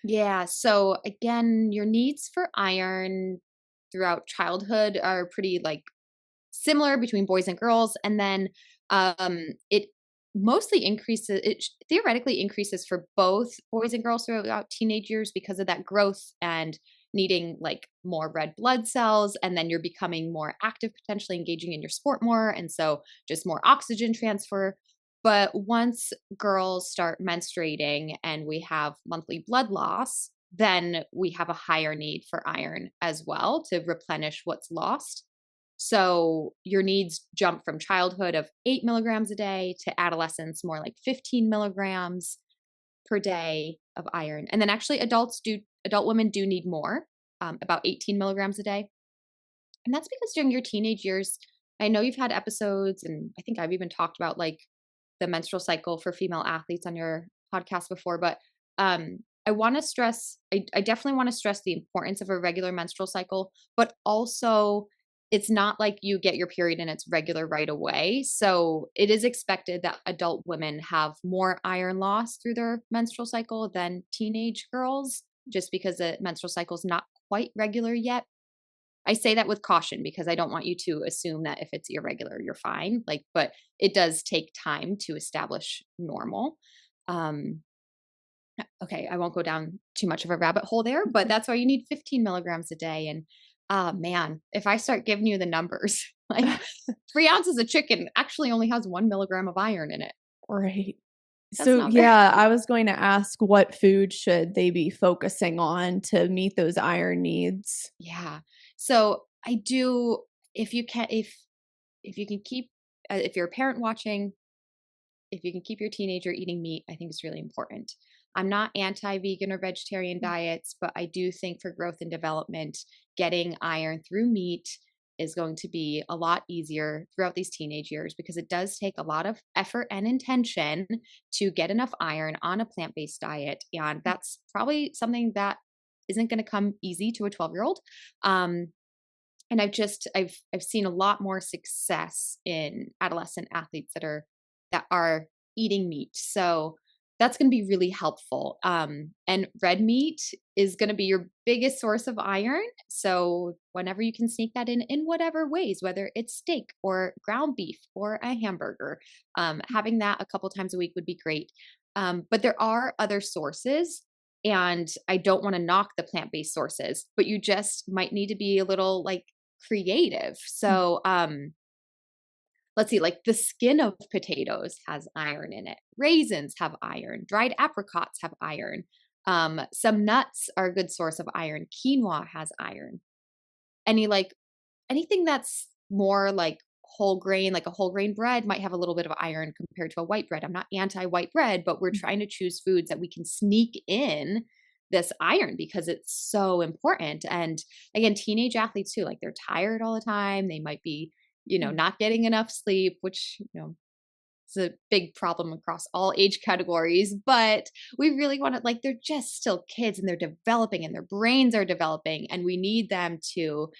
Yeah. So again, your needs for iron throughout childhood are pretty like similar between boys and girls. And then it mostly increases, theoretically increases for both boys and girls throughout teenage years because of that growth and needing like more red blood cells. And then you're becoming more active, potentially engaging in your sport more. And so just more oxygen transfer. But once girls start menstruating and we have monthly blood loss, then we have a higher need for iron as well to replenish what's lost. So your needs jump from childhood of 8 milligrams a day to adolescence, more like 15 milligrams per day of iron. And then actually adult women do need more, about 18 milligrams a day. And that's because during your teenage years, I know you've had episodes, and I think I've even talked about like the menstrual cycle for female athletes on your podcast before, but I want to stress, I definitely want to stress the importance of a regular menstrual cycle, but also it's not like you get your period and it's regular right away. So it is expected that adult women have more iron loss through their menstrual cycle than teenage girls, just because the menstrual cycle is not quite regular yet. I say that with caution because I don't want you to assume that if it's irregular, you're fine. Like, but it does take time to establish normal. Um, okay, I won't go down too much of a rabbit hole there, but that's why you need 15 milligrams a day. And man, if I start giving you the numbers, like 3 ounces of chicken actually only has 1 milligram of iron in it. Right. That's So, not very yeah, I was going to ask what food should they be focusing on to meet those iron needs? yeah. So I do, if you can, if you can keep, if you're a parent watching, if you can keep your teenager eating meat, I think it's really important. I'm not anti vegan or vegetarian diets, but I do think for growth and development, getting iron through meat is going to be a lot easier throughout these teenage years because it does take a lot of effort and intention to get enough iron on a plant based diet. And that's probably something that isn't going to come easy to a 12-year-old. Um, and I've seen a lot more success in adolescent athletes that are eating meat. So that's going to be really helpful. And red meat is going to be your biggest source of iron. So whenever you can sneak that in whatever ways, whether it's steak or ground beef or a hamburger, having that a couple times a week would be great. But there are other sources, and I don't want to knock the plant-based sources, but you just might need to be a little like creative. So let's see, like the skin of potatoes has iron in it. Raisins have iron. Dried apricots have iron. Some nuts are a good source of iron. Quinoa has iron. Any like anything that's more like whole grain, like a whole grain bread might have a little bit of iron compared to a white bread. I'm not anti white bread, but we're trying to choose foods that we can sneak in this iron because it's so important. And again, teenage athletes too, like they're tired all the time. They might be, not getting enough sleep, which, it's a big problem across all age categories, but we really want to, like, they're just still kids and they're developing and their brains are developing, and we need them to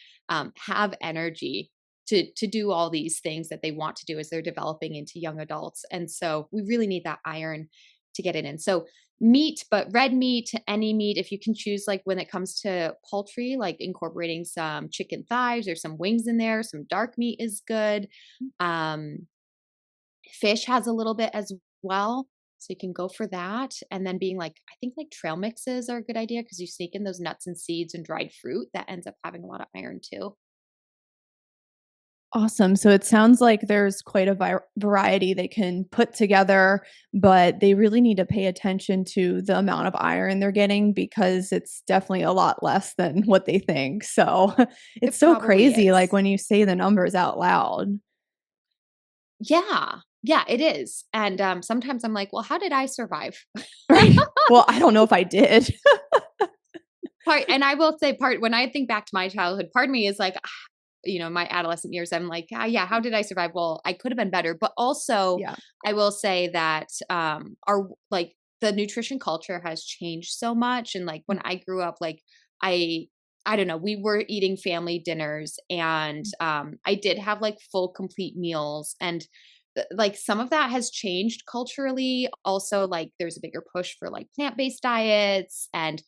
have energy to do all these things that they want to do as they're developing into young adults. And so we really need that iron to get it in. So meat, but red meat, any meat, if you can choose, like when it comes to poultry, like incorporating some chicken thighs or some wings in there, some dark meat is good. Um, Fish has a little bit as well, so you can go for that, and then being like I think, like, trail mixes are a good idea because you sneak in those nuts and seeds and dried fruit that ends up having a lot of iron too. Awesome. So it sounds like there's quite a variety they can put together, but they really need to pay attention to the amount of iron they're getting because it's definitely a lot less than what they think. So it's It so probably crazy, like is. when you say the numbers out loud. Yeah. Yeah, it is, and, sometimes I'm like, "Well, how did I survive?" Right. Well, I don't know if I did. Part and I will say part when I think back to my childhood, part of me is like, my adolescent years, I'm like, "Ah, yeah, how did I survive?" Well, I could have been better, but also Yeah. I will say that, our like, the nutrition culture has changed so much, and, like, when I grew up, like, I I don't know, we were eating family dinners, and, I did have, like, full, complete meals, and like some of that has changed culturally. Also, like there's a bigger push for like plant-based diets, and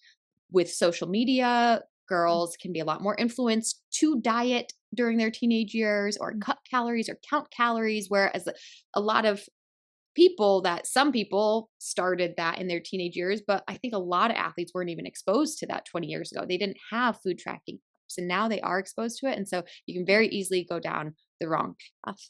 with social media, girls can be a lot more influenced to diet during their teenage years or cut calories or count calories. Whereas a lot of people, that some people started that in their teenage years, but I think a lot of athletes weren't even exposed to that 20 years ago. They didn't have food tracking apps, and now they are exposed to it. And so you can very easily go down the wrong path.